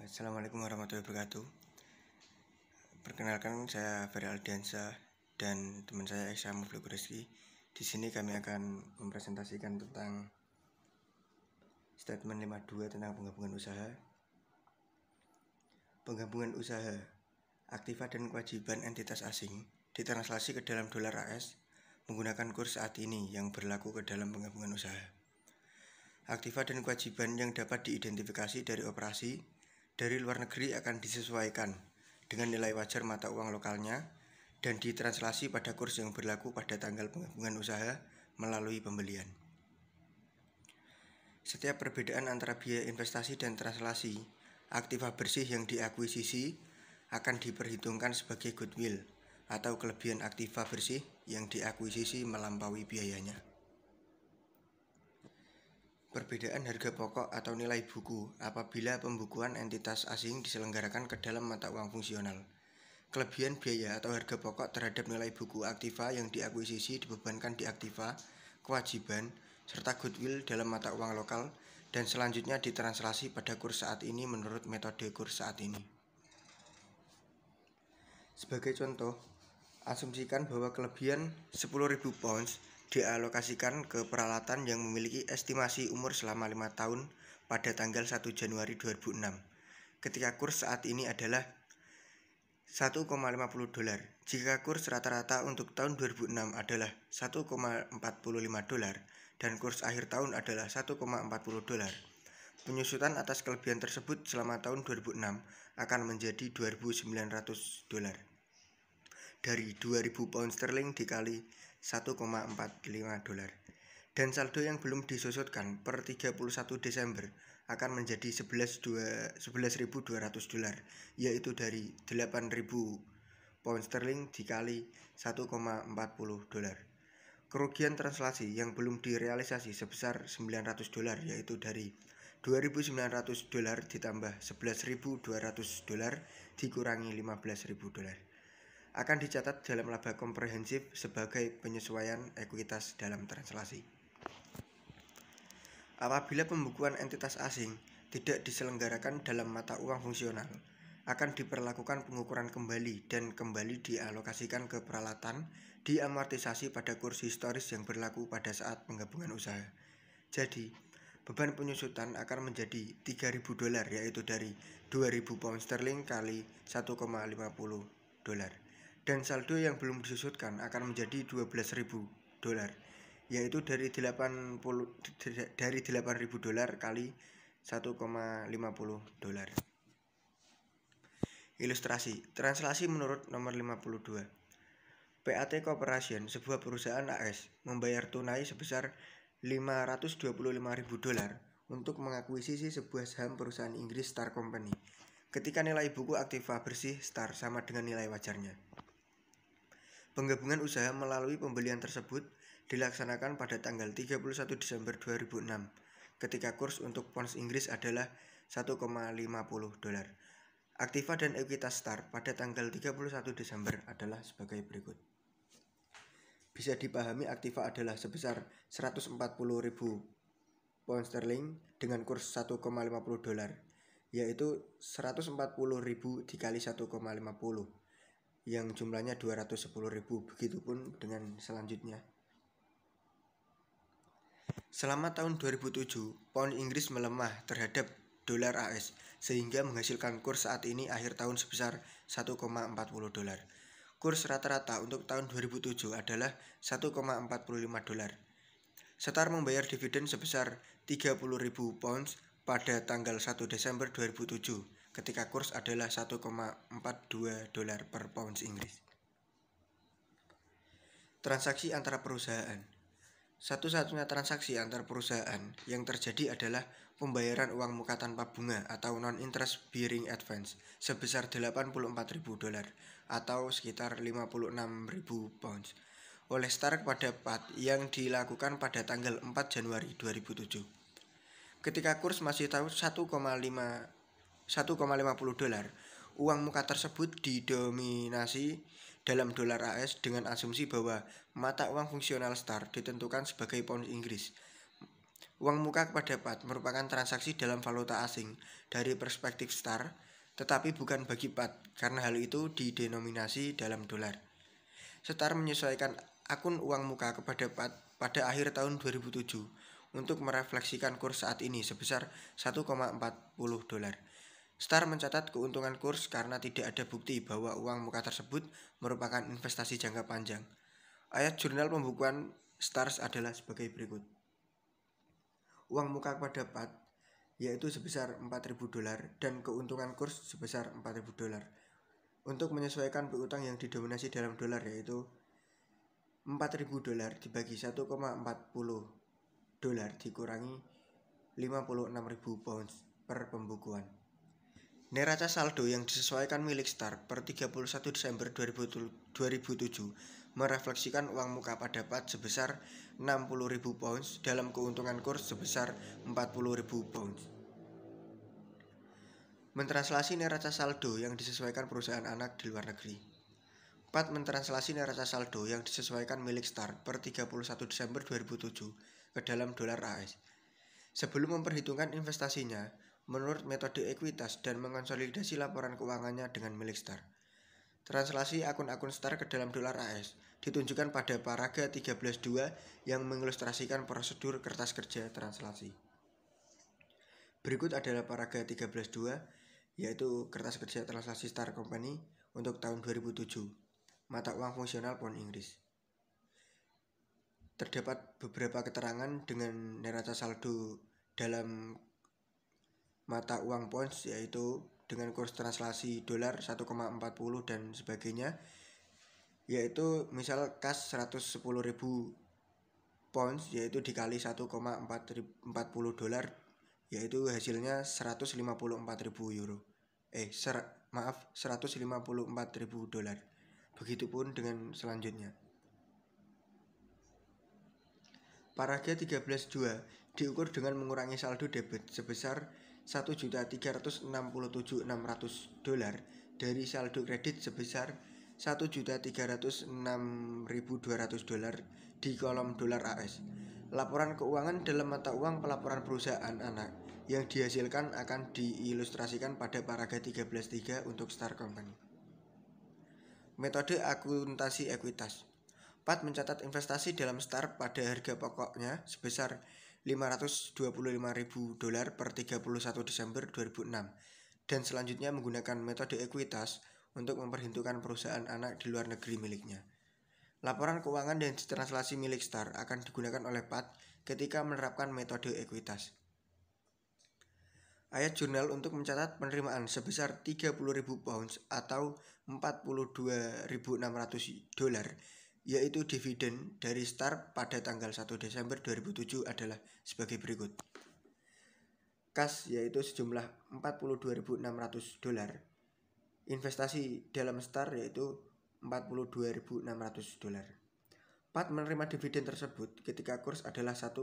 Assalamualaikum warahmatullahi wabarakatuh. Perkenalkan, saya Ferry Aldiansyah dan teman saya Esa Mufliq Rizki. Di sini kami akan mempresentasikan tentang statement 52 tentang penggabungan usaha. Penggabungan usaha, aktiva dan kewajiban entitas asing ditranslasi ke dalam dolar AS menggunakan kurs saat ini yang berlaku ke dalam penggabungan usaha. Aktiva dan kewajiban yang dapat diidentifikasi dari operasi dari luar negeri akan disesuaikan dengan nilai wajar mata uang lokalnya dan ditranslasi pada kurs yang berlaku pada tanggal penggabungan usaha melalui pembelian. Setiap perbedaan antara biaya investasi dan translasi, aktiva bersih yang diakuisisi akan diperhitungkan sebagai goodwill atau kelebihan aktiva bersih yang diakuisisi melampaui biayanya. Perbedaan harga pokok atau nilai buku apabila pembukuan entitas asing diselenggarakan ke dalam mata uang fungsional. Kelebihan biaya atau harga pokok terhadap nilai buku aktiva yang diakuisisi dibebankan di aktiva, kewajiban, serta goodwill dalam mata uang lokal dan selanjutnya ditranslasi pada kurs saat ini menurut metode kurs saat ini. Sebagai contoh, asumsikan bahwa kelebihan 10.000 pounds dialokasikan ke peralatan yang memiliki estimasi umur selama 5 tahun pada tanggal 1 Januari 2006 ketika kurs saat ini adalah 1,50 dolar. Jika kurs rata-rata untuk tahun 2006 adalah 1,45 dolar dan kurs akhir tahun adalah 1,40 dolar, penyusutan atas kelebihan tersebut selama tahun 2006 akan menjadi 2.900 dolar dari 2.000 pound sterling dikali 1,45 dolar. Dan saldo yang belum disusutkan per 31 Desember akan menjadi 11.200 dolar, yaitu dari 8.000 pound sterling dikali 1,40 dolar. Kerugian translasi yang belum direalisasi sebesar 900 dolar, yaitu dari 2.900 dolar ditambah 11.200 dolar dikurangi 15.000 dolar. Akan dicatat dalam laba komprehensif sebagai penyesuaian ekuitas dalam translasi. Apabila pembukuan entitas asing tidak diselenggarakan dalam mata uang fungsional, akan diperlakukan pengukuran kembali dan kembali dialokasikan ke peralatan diamortisasi pada kurs historis yang berlaku pada saat penggabungan usaha. Jadi, beban penyusutan akan menjadi 3.000 dolar, yaitu dari 2.000 pound sterling kali 1,50 dolar. Dan saldo yang belum disusutkan akan menjadi 12.000 dolar, yaitu dari 8.000 dolar kali 1,50 dolar. Ilustrasi, translasi menurut nomor 52. PAT Corporation, sebuah perusahaan AS, membayar tunai sebesar 525.000 dolar untuk mengakuisisi sebuah saham perusahaan Inggris Star Company ketika nilai buku aktiva bersih Star sama dengan nilai wajarnya. Penggabungan usaha melalui pembelian tersebut dilaksanakan pada tanggal 31 Desember 2006 ketika kurs untuk pounds Inggris adalah 1,50 dolar. Aktiva dan ekuitas Star pada tanggal 31 Desember adalah sebagai berikut. Bisa dipahami aktiva adalah sebesar 140.000 pound sterling dengan kurs 1,50 dolar, yaitu 140.000 dikali 1,50 yang jumlahnya 210.000. Begitupun dengan selanjutnya. Selama tahun 2007, pound Inggris melemah terhadap dolar AS sehingga menghasilkan kurs saat ini akhir tahun sebesar 1,40 dolar. Kurs rata-rata untuk tahun 2007 adalah 1,45 dolar. Star membayar dividen sebesar 30.000 pounds pada tanggal 1 Desember 2007 ketika kurs adalah 1,42 dolar per pounds Inggris. Transaksi antara perusahaan. Satu-satunya transaksi antar perusahaan yang terjadi adalah pembayaran uang muka tanpa bunga atau non-interest bearing advance sebesar 84.000 dolar atau sekitar 56.000 pounds oleh Star kepada Pat yang dilakukan pada tanggal 4 Januari 2007. Ketika kurs masih tahu 1,50 dolar, uang muka tersebut didominasi dalam dolar AS dengan asumsi bahwa mata uang fungsional Star ditentukan sebagai pound Inggris. Uang muka kepada Pat merupakan transaksi dalam valuta asing dari perspektif Star, tetapi bukan bagi Pat karena hal itu didenominasi dalam dolar. Star menyesuaikan akun uang muka kepada Pat pada akhir tahun 2007 untuk merefleksikan kurs saat ini sebesar 1,40 dolar. Star mencatat keuntungan kurs karena tidak ada bukti bahwa uang muka tersebut merupakan investasi jangka panjang. Ayat jurnal pembukuan Stars adalah sebagai berikut. Uang muka kepada Pat yaitu sebesar 4.000 dolar dan keuntungan kurs sebesar 4.000 dolar. Untuk menyesuaikan piutang yang didominasi dalam dolar yaitu 4.000 dolar dibagi 1,40 dolar dikurangi 56.000 pounds per pembukuan. Neraca saldo yang disesuaikan milik Star per 31 Desember 2007 merefleksikan uang muka pada Pat sebesar 60.000 pounds dalam keuntungan kurs sebesar 40.000 pounds. Mentranslasi neraca saldo yang disesuaikan perusahaan anak di luar negeri. Pat mentranslasi neraca saldo yang disesuaikan milik Star per 31 Desember 2007 ke dalam dolar AS. Sebelum memperhitungkan investasinya, menurut metode ekuitas dan mengonsolidasi laporan keuangannya dengan milik Star. Translasi akun-akun Star ke dalam dolar AS ditunjukkan pada paraga 13.2 yang mengilustrasikan prosedur kertas kerja translasi. Berikut adalah paraga 13.2 yaitu kertas kerja translasi Star Company untuk tahun 2007, mata uang fungsional pound Inggris. Terdapat beberapa keterangan dengan neraca saldo dalam mata uang pounds yaitu dengan kurs translasi dolar 1,40 dan sebagainya, yaitu misal kas 110.000 pounds yaitu dikali 1,40 dolar yaitu hasilnya 154.000 euro. 154.000 dolar. Begitupun dengan selanjutnya. Paraga 13.2 diukur dengan mengurangi saldo debit sebesar 1.367.600 dolar dari saldo kredit sebesar 1.306.200 dolar di kolom dolar AS. Laporan keuangan dalam mata uang pelaporan perusahaan anak yang dihasilkan akan diilustrasikan pada paraga 13.3 untuk Star Company. Metode akuntansi ekuitas. Pat mencatat investasi dalam Star pada harga pokoknya sebesar 525.000 dolar per 31 Desember 2006 dan selanjutnya menggunakan metode ekuitas untuk memperhitungkan perusahaan anak di luar negeri miliknya. Laporan keuangan dan translasi milik Star akan digunakan oleh Pat ketika menerapkan metode ekuitas. Ayat jurnal untuk mencatat penerimaan sebesar 30.000 pounds atau 42.600 dolar yaitu dividen dari Star pada tanggal 1 Desember 2007 adalah sebagai berikut. Kas yaitu sejumlah 42.600 dolar. Investasi dalam Star yaitu 42.600 dolar. Pat menerima dividen tersebut ketika kurs adalah 1,42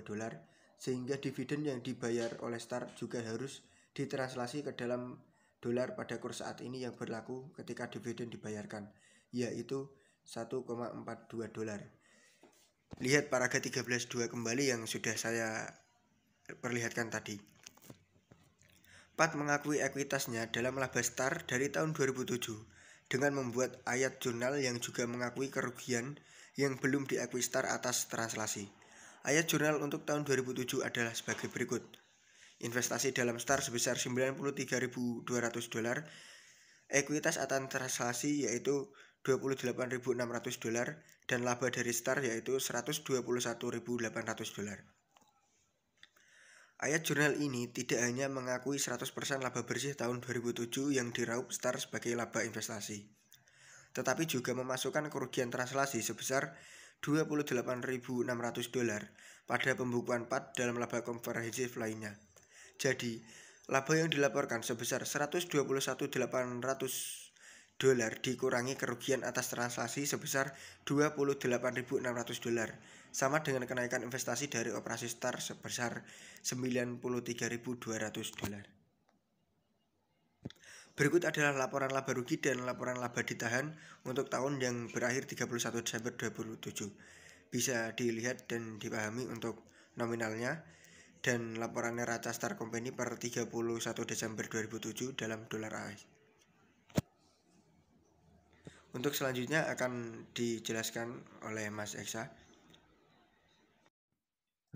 dolar sehingga dividen yang dibayar oleh Star juga harus ditranslasi ke dalam dolar pada kurs saat ini yang berlaku ketika dividen dibayarkan, yaitu 1,42 dolar. Lihat paraga 13.2 kembali yang sudah saya perlihatkan tadi. Pat mengakui ekuitasnya dalam laba Star dari tahun 2007 dengan membuat ayat jurnal yang juga mengakui kerugian yang belum diakui Star atas translasi. Ayat jurnal untuk tahun 2007 adalah sebagai berikut. Investasi dalam Star sebesar 93.200 dolar. Ekuitas atas translasi yaitu 28.600 dolar dan laba dari Star yaitu 121.800 dolar. Ayat jurnal ini tidak hanya mengakui 100% laba bersih tahun 2007 yang diraup Star sebagai laba investasi, tetapi juga memasukkan kerugian translasi sebesar 28.600 dolar pada pembukuan Pat dalam laba komprehensif lainnya. Jadi, laba yang dilaporkan sebesar 121.800 dolar dikurangi kerugian atas translasi sebesar 28.600 dolar sama dengan kenaikan investasi dari operasi Star sebesar 93.200 dolar. Berikut adalah laporan laba rugi dan laporan laba ditahan untuk tahun yang berakhir 31 Desember 2007. Bisa dilihat dan dipahami untuk nominalnya dan laporan neraca Star Company per 31 Desember 2007 dalam dolar AS. Untuk selanjutnya akan dijelaskan oleh Mas Eksa.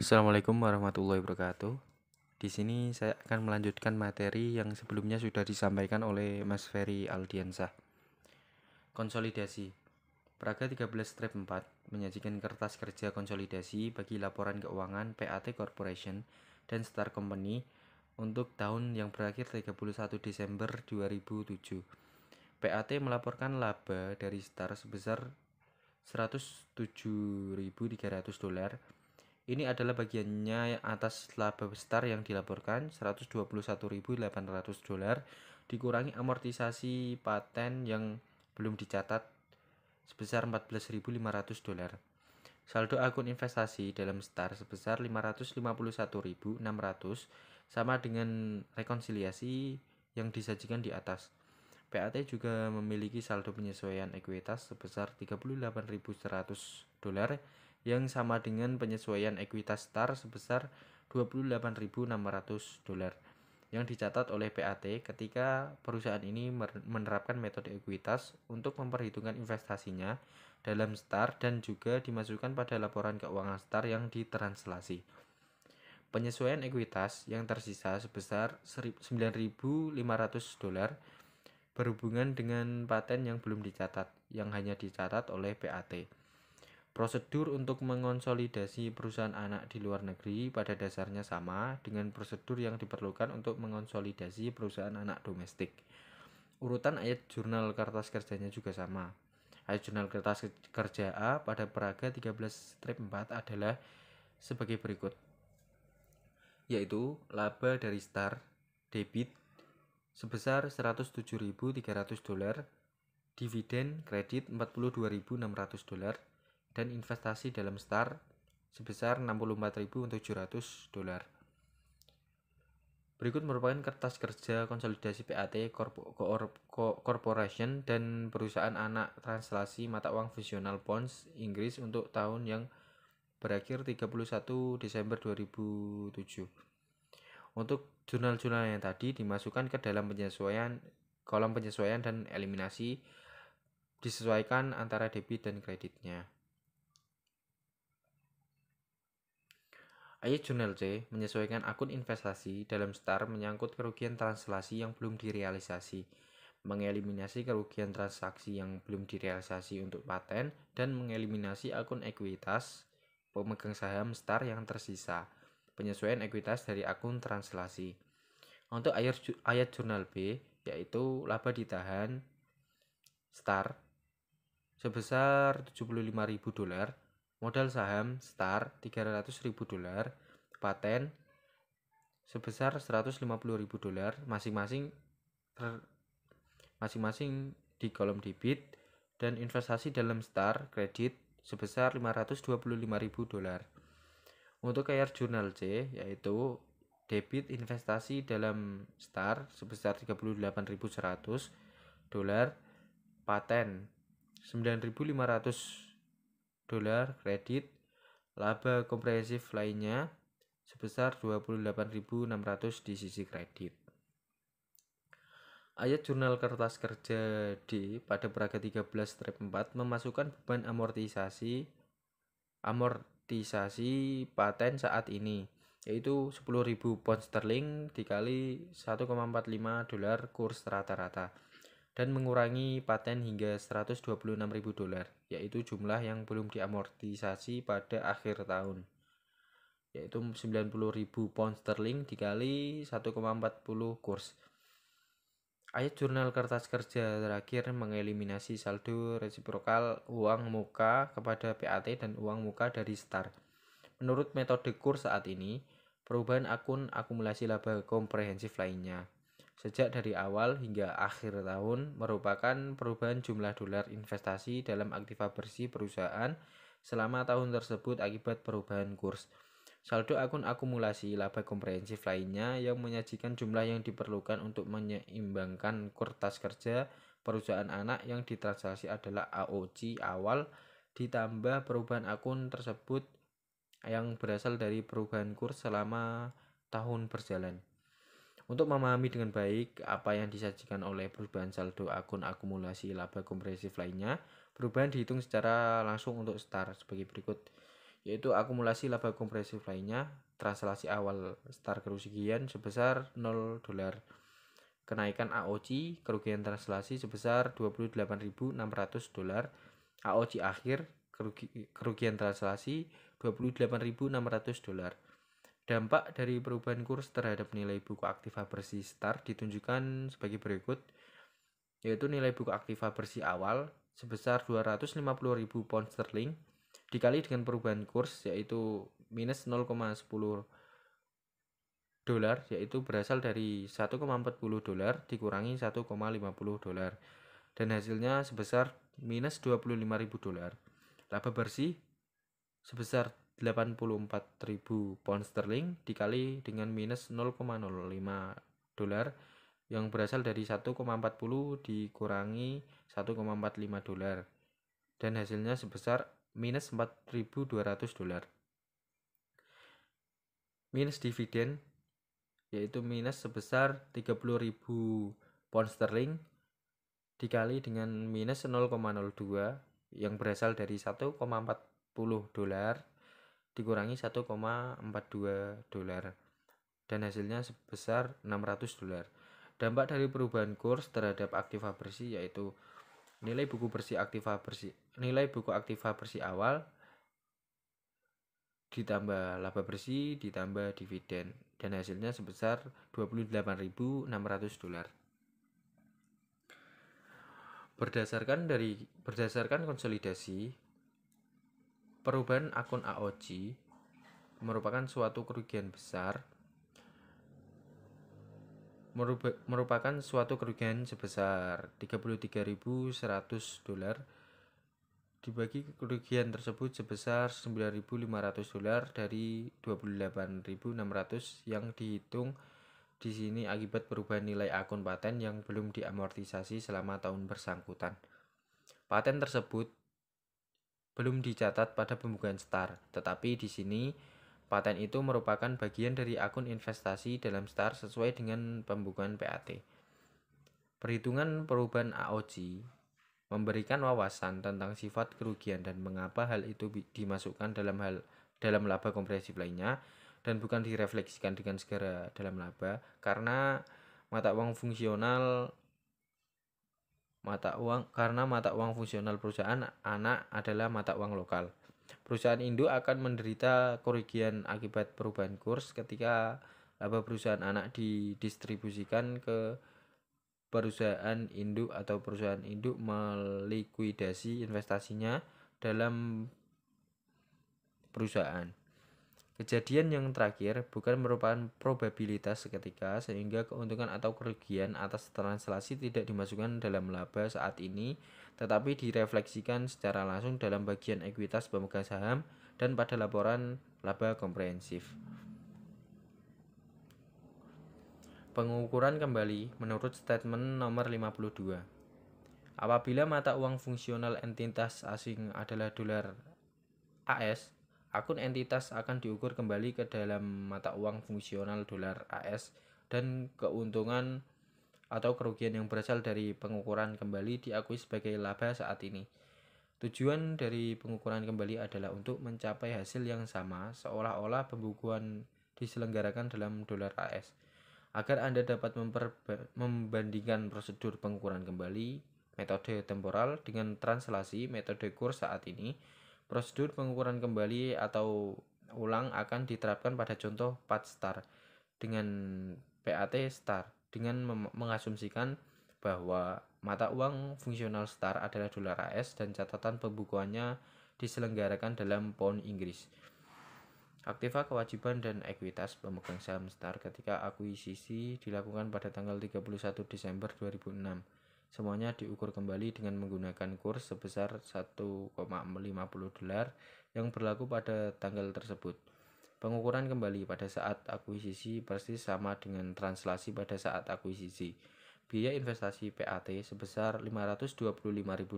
Assalamualaikum warahmatullahi wabarakatuh. Di sini saya akan melanjutkan materi yang sebelumnya sudah disampaikan oleh Mas Ferry Aldiansah. Konsolidasi. Praga 13-4 menyajikan kertas kerja konsolidasi bagi laporan keuangan PAT Corporation dan Star Company untuk tahun yang berakhir 31 Desember 2007. PAT melaporkan laba dari Star sebesar $107.300. Ini adalah bagiannya atas laba Star yang dilaporkan $121.800 dikurangi amortisasi paten yang belum dicatat sebesar $14.500. Saldo akun investasi dalam Star sebesar $551.600 sama dengan rekonsiliasi yang disajikan di atas. PAT juga memiliki saldo penyesuaian ekuitas sebesar $38.100 yang sama dengan penyesuaian ekuitas Star sebesar $28.600 yang dicatat oleh PAT ketika perusahaan ini menerapkan metode ekuitas untuk memperhitungkan investasinya dalam Star dan juga dimasukkan pada laporan keuangan Star yang ditranslasi. Penyesuaian ekuitas yang tersisa sebesar $9.500 berhubungan dengan paten yang belum dicatat, yang hanya dicatat oleh PAT. Prosedur untuk mengonsolidasi perusahaan anak di luar negeri pada dasarnya sama dengan prosedur yang diperlukan untuk mengonsolidasi perusahaan anak domestik. Urutan ayat jurnal kertas kerjanya juga sama. Ayat jurnal kertas kerja A pada Praga 13-4 adalah sebagai berikut, yaitu laba dari Star debit sebesar $107.300, dividen kredit $42.600, dan investasi dalam Star sebesar $64.700. Berikut merupakan kertas kerja konsolidasi PAT Corporation dan perusahaan anak translasi mata uang Fusional Bonds Inggris untuk tahun yang berakhir 31 Desember 2007. Untuk jurnal-jurnal yang tadi dimasukkan ke dalam kolom penyesuaian dan eliminasi, disesuaikan antara debit dan kreditnya. Ayat jurnal C menyesuaikan akun investasi dalam Star menyangkut kerugian translasi yang belum direalisasi, mengeliminasi kerugian transaksi yang belum direalisasi untuk paten, dan mengeliminasi akun ekuitas pemegang saham Star yang tersisa, penyesuaian ekuitas dari akun translasi. Untuk ayat jurnal B, yaitu laba ditahan Star sebesar $75.000, modal saham Star $300.000, paten sebesar $150.000 masing-masing di kolom debit, dan investasi dalam Star kredit sebesar $525.000. Untuk ayat jurnal C, yaitu debit investasi dalam Star sebesar $38.100, paten $9.500, kredit laba komprehensif lainnya sebesar $28.600 di sisi kredit. Ayat jurnal kertas kerja D pada Praga 13-4 memasukkan beban amortisasi paten saat ini, yaitu 10.000 pound sterling dikali $1,45 kurs rata-rata, dan mengurangi paten hingga $126.000, yaitu jumlah yang belum diamortisasi pada akhir tahun, yaitu 90.000 pound sterling dikali 1,40 kurs. Ayat jurnal kertas kerja terakhir mengeliminasi saldo resiprokal uang muka kepada PAT dan uang muka dari Star. Menurut metode kurs saat ini, perubahan akun akumulasi laba komprehensif lainnya sejak dari awal hingga akhir tahun merupakan perubahan jumlah dolar investasi dalam aktiva bersih perusahaan selama tahun tersebut akibat perubahan kurs. Saldo akun akumulasi laba komprehensif lainnya yang menyajikan jumlah yang diperlukan untuk menyeimbangkan kertas kerja perusahaan anak yang ditransaksi adalah AOC awal ditambah perubahan akun tersebut yang berasal dari perubahan kurs selama tahun berjalan. Untuk memahami dengan baik apa yang disajikan oleh perubahan saldo akun akumulasi laba kompresif lainnya, perubahan dihitung secara langsung untuk STAR sebagai berikut, yaitu akumulasi laba kompresif lainnya, translasi awal STAR kerugian sebesar $0, kenaikan AOC kerugian translasi sebesar $28.600, AOC akhir kerugian translasi $28.600. Dampak dari perubahan kurs terhadap nilai buku aktiva bersih STAR ditunjukkan sebagai berikut, yaitu nilai buku aktiva bersih awal sebesar 250.000 pound sterling dikali dengan perubahan kurs yaitu minus 0,10 dolar, yaitu berasal dari 1,40 dolar dikurangi 1,50 dolar, dan hasilnya sebesar minus 25.000 dolar. Laba bersih sebesar 84.000 pound sterling dikali dengan minus 0,05 dolar yang berasal dari 1,40 dikurangi 1,45 dolar, dan hasilnya sebesar minus 4.200 dolar. Minus dividen yaitu minus sebesar 30.000 pound sterling dikali dengan minus 0,02 yang berasal dari 1,40 dolar dikurangi 1,42 dolar, dan hasilnya sebesar 600 dolar. Dampak dari perubahan kurs terhadap aktiva bersih yaitu nilai buku aktiva bersih awal ditambah laba bersih ditambah dividen, dan hasilnya sebesar 28.600 dolar. Berdasarkan konsolidasi, perubahan akun AOC merupakan suatu kerugian sebesar 33.100 dolar dibagi kerugian tersebut sebesar 9.500 dolar dari 28.600 yang dihitung di sini akibat perubahan nilai akun paten yang belum diamortisasi selama tahun bersangkutan. Paten tersebut belum dicatat pada pembukaan STAR, tetapi di sini paten itu merupakan bagian dari akun investasi dalam STAR sesuai dengan pembukuan PAT. Perhitungan perubahan AOC memberikan wawasan tentang sifat kerugian dan mengapa hal itu dimasukkan dalam laba kompresif lainnya dan bukan direfleksikan dengan segera dalam laba, karena mata uang fungsional perusahaan anak adalah mata uang lokal. Perusahaan induk akan menderita kerugian akibat perubahan kurs ketika laba perusahaan anak didistribusikan ke perusahaan induk atau perusahaan induk melikuidasi investasinya dalam perusahaan. Kejadian yang terakhir bukan merupakan probabilitas seketika, sehingga keuntungan atau kerugian atas translasi tidak dimasukkan dalam laba saat ini, tetapi direfleksikan secara langsung dalam bagian ekuitas pemegang saham dan pada laporan laba komprehensif. Pengukuran kembali menurut statement nomor 52. Apabila mata uang fungsional entitas asing adalah dolar AS, akun entitas akan diukur kembali ke dalam mata uang fungsional dolar AS, dan keuntungan atau kerugian yang berasal dari pengukuran kembali diakui sebagai laba saat ini. Tujuan dari pengukuran kembali adalah untuk mencapai hasil yang sama seolah-olah pembukuan diselenggarakan dalam dolar AS. Agar Anda dapat membandingkan prosedur pengukuran kembali metode temporal dengan translasi metode kurs saat ini, prosedur pengukuran kembali atau ulang akan diterapkan pada contoh PAT STAR dengan PAT STAR dengan mengasumsikan bahwa mata uang fungsional STAR adalah dolar AS dan catatan pembukuannya diselenggarakan dalam pound Inggris. Aktiva, kewajiban, dan ekuitas pemegang saham STAR ketika akuisisi dilakukan pada tanggal 31 Desember 2006. Semuanya diukur kembali dengan menggunakan kurs sebesar 1,50 dolar yang berlaku pada tanggal tersebut. Pengukuran kembali pada saat akuisisi persis sama dengan translasi pada saat akuisisi. biaya investasi PAT sebesar 525.000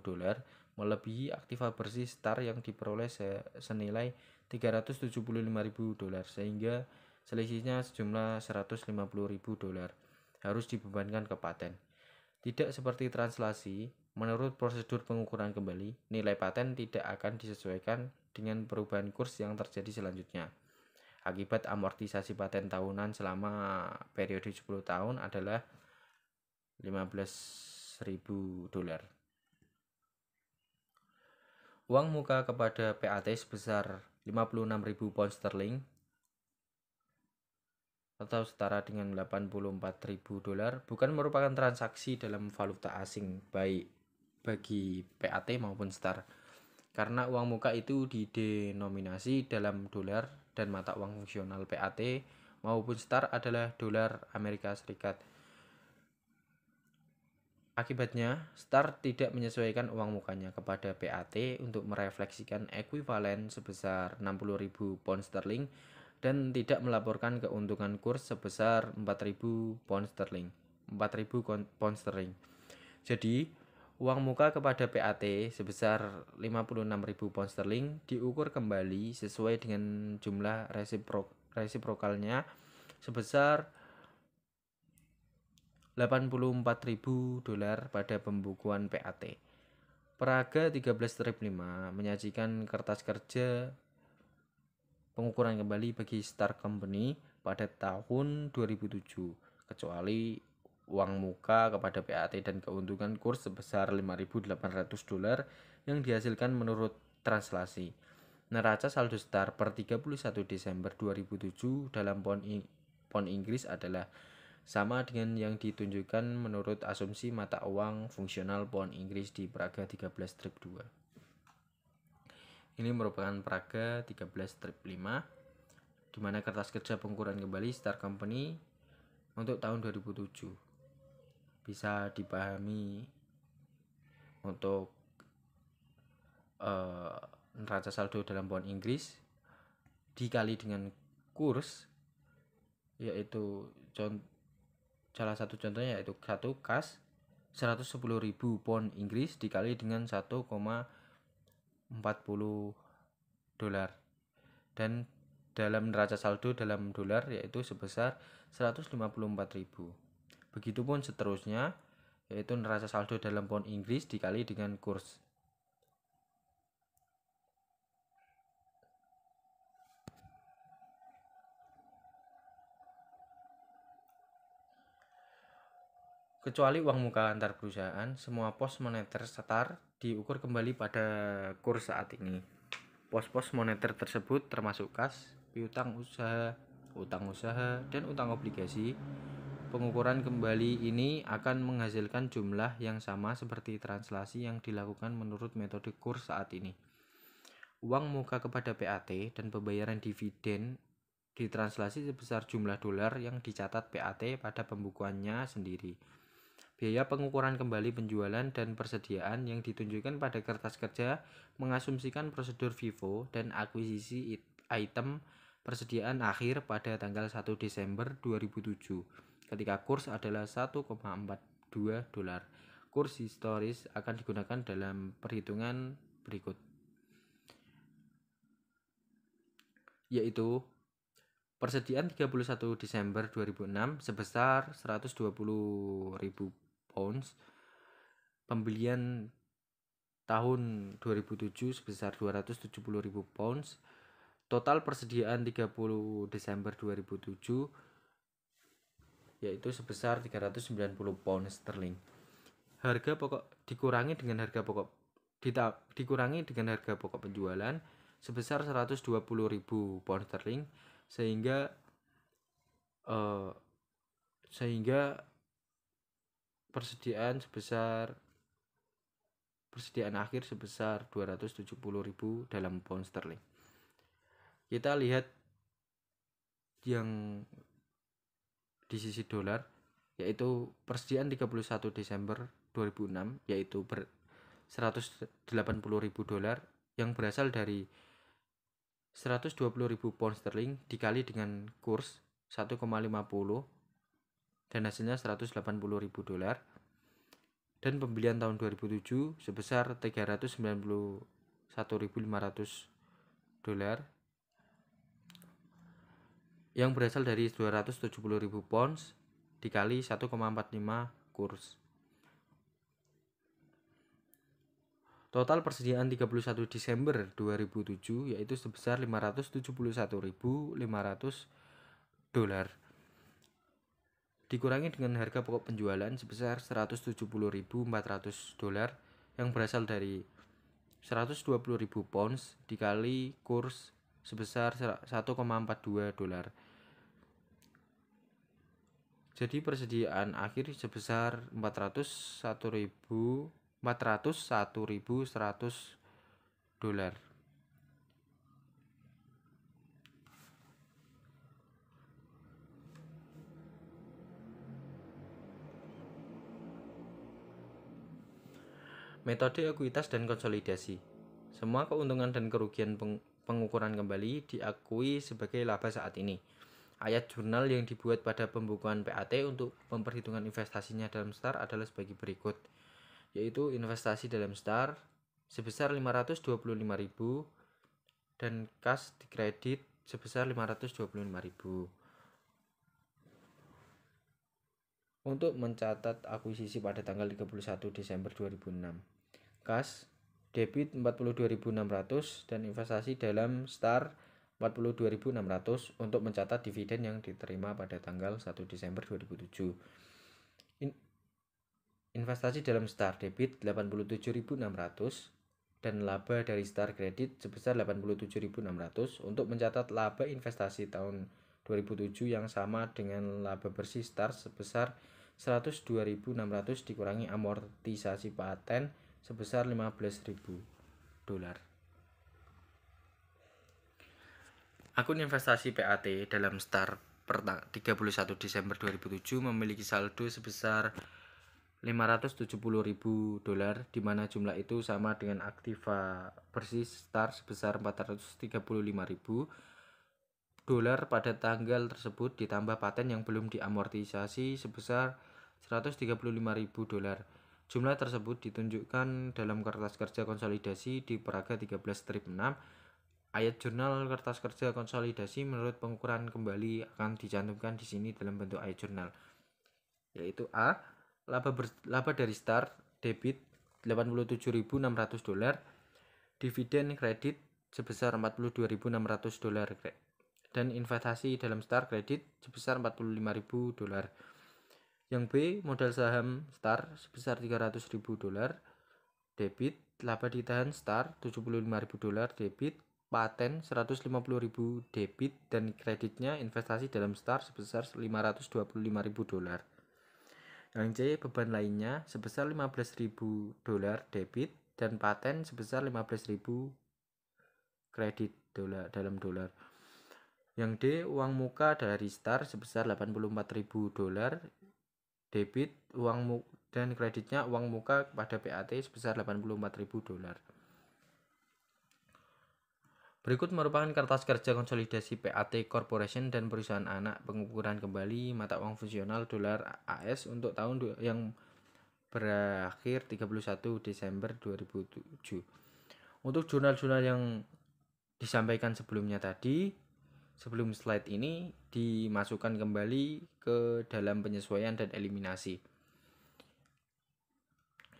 dolar melebihi aktiva bersih STAR yang diperoleh senilai 375.000 dolar, sehingga selisihnya sejumlah 150.000 dolar harus dibebankan ke paten. Tidak seperti translasi, menurut prosedur pengukuran kembali, nilai paten tidak akan disesuaikan dengan perubahan kurs yang terjadi selanjutnya. Akibat amortisasi paten tahunan selama periode 10 tahun adalah 15.000 dolar. Uang muka kepada PAT sebesar 56.000 pound sterling atau setara dengan 84.000 dolar bukan merupakan transaksi dalam valuta asing baik bagi PAT maupun STAR, karena uang muka itu didenominasi dalam dolar dan mata uang fungsional PAT maupun STAR adalah dolar Amerika Serikat. Akibatnya, STAR tidak menyesuaikan uang mukanya kepada PAT untuk merefleksikan ekuivalen sebesar 60.000 pound sterling dan tidak melaporkan keuntungan kurs sebesar 4.000 pound sterling. 4.000 pound sterling. Jadi, uang muka kepada PAT sebesar 56.000 pound sterling diukur kembali sesuai dengan jumlah resiprokalnya sebesar 84.000 dolar pada pembukuan PAT. Praga 13-5 menyajikan kertas kerja pengukuran kembali bagi STAR Company pada tahun 2007, kecuali uang muka kepada PAT dan keuntungan kurs sebesar 5.800 dolar yang dihasilkan menurut translasi. Neraca saldo STAR per 31 Desember 2007 dalam pound Inggris adalah sama dengan yang ditunjukkan menurut asumsi mata uang fungsional pound Inggris di Praga 13-2. Ini merupakan Praga 13-5, di mana kertas kerja pengukuran kembali STAR Company untuk tahun 2007 bisa dipahami untuk neraca saldo dalam pound Inggris dikali dengan kurs, yaitu salah satu contohnya yaitu satu kas 110.000 pound Inggris dikali dengan 1,40 dolar, dan dalam neraca saldo dalam dolar yaitu sebesar 154.000. Begitupun seterusnya, yaitu neraca saldo dalam pound Inggris dikali dengan kurs. Kecuali uang muka antar perusahaan, semua pos moneter STAR diukur kembali pada kurs saat ini. Pos-pos moneter tersebut termasuk kas, piutang usaha, utang usaha, dan utang obligasi. Pengukuran kembali ini akan menghasilkan jumlah yang sama seperti translasi yang dilakukan menurut metode kurs saat ini. Uang muka kepada PAT dan pembayaran dividen ditranslasi sebesar jumlah dolar yang dicatat PAT pada pembukuannya sendiri. Biaya pengukuran kembali penjualan dan persediaan yang ditunjukkan pada kertas kerja mengasumsikan prosedur FIFO dan akuisisi item persediaan akhir pada tanggal 1 Desember 2007 ketika kurs adalah 1,42 dolar. Kurs historis akan digunakan dalam perhitungan berikut, yaitu persediaan 31 Desember 2006 sebesar 120.000 pounds, pembelian tahun 2007 sebesar 270.000 pounds, total persediaan 30 Desember 2007 yaitu sebesar 390 pound sterling. Harga pokok dikurangi dengan harga pokok penjualan sebesar 120.000 pound sterling, sehingga persediaan akhir sebesar 270.000 dalam pound sterling. Kita lihat yang di sisi dolar, yaitu persediaan 31 Desember 2006 yaitu 180.000 dolar yang berasal dari 120.000 pound sterling dikali dengan kurs 1,50 dan hasilnya 180.000 dolar. Dan pembelian tahun 2007 sebesar 391.500 dolar yang berasal dari 270.000 pounds dikali 1,45 kurs. Total persediaan 31 Desember 2007 yaitu sebesar 571.500 dolar. Dikurangi dengan harga pokok penjualan sebesar 170.400 dolar yang berasal dari 120.000 pounds dikali kurs sebesar 1,42 dolar. Jadi persediaan akhir sebesar 401.100 dolar. Metode ekuitas dan konsolidasi. Semua keuntungan dan kerugian pengukuran kembali diakui sebagai laba saat ini. Ayat jurnal yang dibuat pada pembukuan PAT untuk memperhitungkan investasinya dalam STAR adalah sebagai berikut, yaitu investasi dalam STAR sebesar 525.000 dan kas kredit sebesar 525.000. Untuk mencatat akuisisi pada tanggal 31 Desember 2006. Kas debit 42.600 dan investasi dalam STAR 42.600 untuk mencatat dividen yang diterima pada tanggal 1 Desember 2007. Investasi dalam STAR debit 87.600 dan laba dari STAR kredit sebesar 87.600 untuk mencatat laba investasi tahun 2007 yang sama dengan laba bersih STAR sebesar 102.600 dikurangi amortisasi paten sebesar 15.000 dolar. Akun investasi PAT dalam STAR per 31 Desember 2007 memiliki saldo sebesar 570.000 dolar, di mana jumlah itu sama dengan aktiva bersih STAR sebesar 435.000 dolar pada tanggal tersebut ditambah paten yang belum diamortisasi sebesar 135.000 dolar. Jumlah tersebut ditunjukkan dalam kertas kerja konsolidasi di peraga 13-6. Ayat jurnal kertas kerja konsolidasi menurut pengukuran kembali akan dicantumkan di sini dalam bentuk ayat jurnal, yaitu A. Laba dari STAR debit 87.600 dolar, dividen kredit sebesar 42.600 dolar dan investasi dalam STAR kredit sebesar 45.000 dolar. Yang B, modal saham STAR sebesar 300.000 dolar, debit, laba ditahan STAR 75.000 dolar, debit, paten 150.000 debit dan kreditnya investasi dalam STAR sebesar 525.000 dolar. Yang C, beban lainnya sebesar 15.000 dolar debit dan paten sebesar 15.000 kredit dolar dalam dolar. Yang D, uang muka dari STAR sebesar 84.000 dolar debit, uang dan kreditnya uang muka pada PAT sebesar 84.000 dolar. Berikut merupakan kertas kerja konsolidasi PAT Corporation dan perusahaan anak pengukuran kembali mata uang fungsional dolar AS untuk tahun yang berakhir 31 Desember 2007. Untuk jurnal-jurnal yang disampaikan sebelumnya tadi, sebelum slide ini dimasukkan kembali ke dalam penyesuaian dan eliminasi.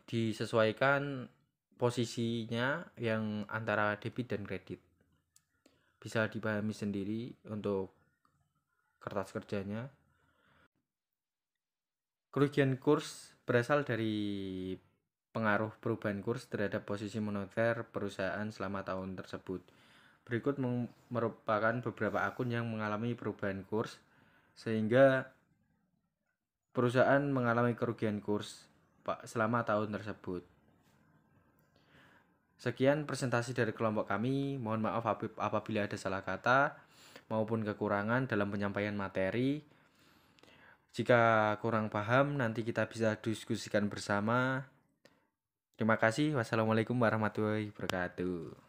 Disesuaikan posisinya yang antara debit dan kredit. Bisa dipahami sendiri untuk kertas kerjanya. Kerugian kurs berasal dari pengaruh perubahan kurs terhadap posisi moneter perusahaan selama tahun tersebut. Berikut merupakan beberapa akun yang mengalami perubahan kurs sehingga perusahaan mengalami kerugian kurs selama tahun tersebut. Sekian presentasi dari kelompok kami. Mohon maaf apabila ada salah kata maupun kekurangan dalam penyampaian materi. Jika kurang paham, nanti kita bisa diskusikan bersama. Terima kasih. Wassalamualaikum warahmatullahi wabarakatuh.